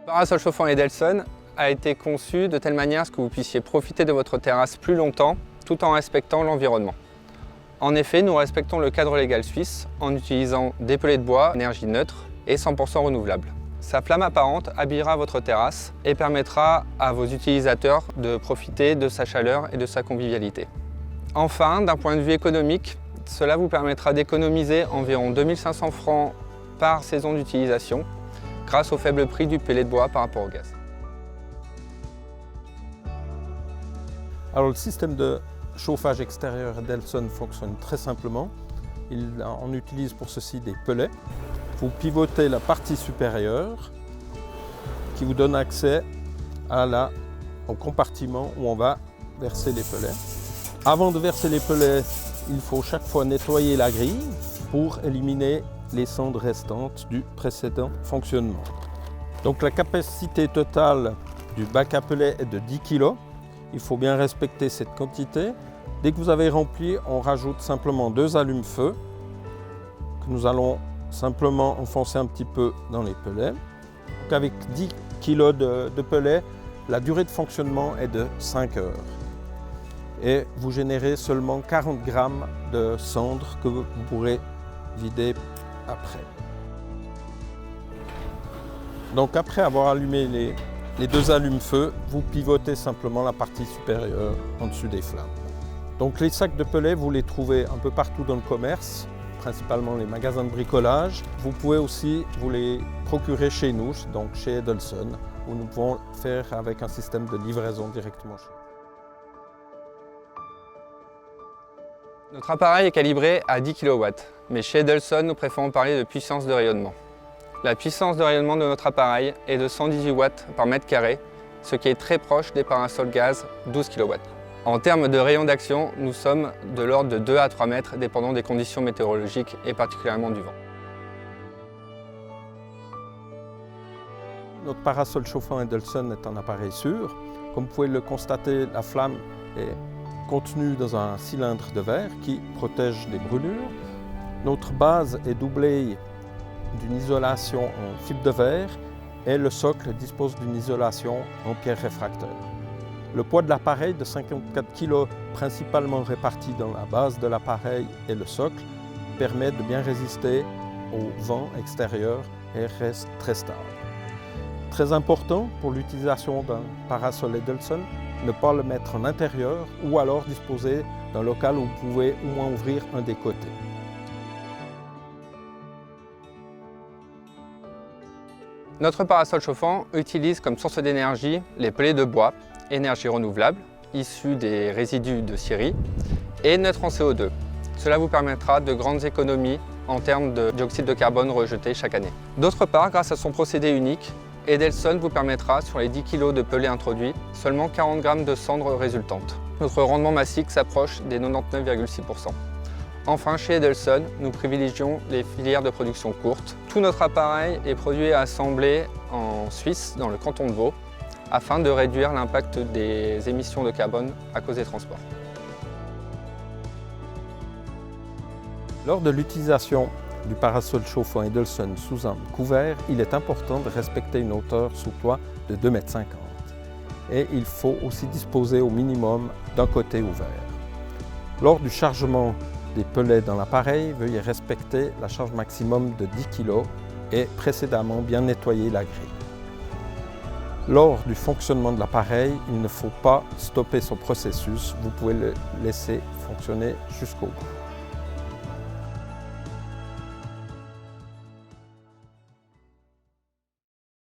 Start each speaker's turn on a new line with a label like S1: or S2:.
S1: Le parasol chauffant Edelson a été conçu de telle manière à ce que vous puissiez profiter de votre terrasse plus longtemps tout en respectant l'environnement. En effet, nous respectons le cadre légal suisse en utilisant des pellets de bois, énergie neutre et 100% renouvelable. Sa flamme apparente habillera votre terrasse et permettra à vos utilisateurs de profiter de sa chaleur et de sa convivialité. Enfin, d'un point de vue économique, cela vous permettra d'économiser environ 2 500 francs par saison d'utilisation grâce au faible prix du pellet de bois par rapport au gaz.
S2: Alors le système de chauffage extérieur Edelson fonctionne très simplement. On utilise pour ceci des pellets. Vous pivotez la partie supérieure qui vous donne accès au compartiment où on va verser les pellets. Avant de verser les pellets, il faut chaque fois nettoyer la grille pour éliminer les cendres restantes du précédent fonctionnement. Donc la capacité totale du bac à pellets est de 10 kg. Il faut bien respecter cette quantité. Dès que vous avez rempli, on rajoute simplement 2 allumes-feu que nous allons simplement enfoncer un petit peu dans les pellets. Donc avec 10 kg de pellets, la durée de fonctionnement est de 5 heures. Et vous générez seulement 40 grammes de cendres que vous pourrez vider après. Donc après avoir allumé les 2 allumes-feu, vous pivotez simplement la partie supérieure en dessus des flammes. Donc les sacs de pellets, vous les trouvez un peu partout dans le commerce, principalement les magasins de bricolage. Vous pouvez aussi vous les procurer chez nous, donc chez Edelson, où nous pouvons faire avec un système de livraison directement chez nous.
S1: Notre appareil est calibré à 10 kW, mais chez Edelson, nous préférons parler de puissance de rayonnement. La puissance de rayonnement de notre appareil est de 118 watts par mètre carré, ce qui est très proche des parasols gaz 12 kW. En termes de rayon d'action, nous sommes de l'ordre de 2 à 3 mètres, dépendant des conditions météorologiques et particulièrement du vent.
S2: Notre parasol chauffant Edelson est un appareil sûr. Comme vous pouvez le constater, la flamme est contenue dans un cylindre de verre qui protège des brûlures. Notre base est doublée d'une isolation en fibre de verre et le socle dispose d'une isolation en pierre réfractaire. Le poids de l'appareil de 54 kg, principalement réparti dans la base de l'appareil et le socle, permet de bien résister au vent extérieur et reste très stable. Très important pour l'utilisation d'un parasol Edelson, ne pas le mettre en intérieur ou alors disposer d'un local où vous pouvez au moins ouvrir un des côtés.
S1: Notre parasol chauffant utilise comme source d'énergie les pellets de bois, énergie renouvelable, issue des résidus de scierie, et neutre en CO2. Cela vous permettra de grandes économies en termes de dioxyde de carbone rejeté chaque année. D'autre part, grâce à son procédé unique, Edelson vous permettra, sur les 10 kg de pellets introduits, seulement 40 g de cendres résultantes. Notre rendement massique s'approche des 99,6%. Enfin, chez Edelson, nous privilégions les filières de production courte. Tout notre appareil est produit et assemblé en Suisse, dans le canton de Vaud, afin de réduire l'impact des émissions de carbone à cause des transports.
S2: Lors de l'utilisation du parasol chauffant Edelson sous un couvert, il est important de respecter une hauteur sous toit de 2,50 m. Et il faut aussi disposer au minimum d'un côté ouvert. Lors du chargement des pellets dans l'appareil, veuillez respecter la charge maximum de 10 kg et précédemment bien nettoyer la grille. Lors du fonctionnement de l'appareil, il ne faut pas stopper son processus, vous pouvez le laisser fonctionner jusqu'au bout.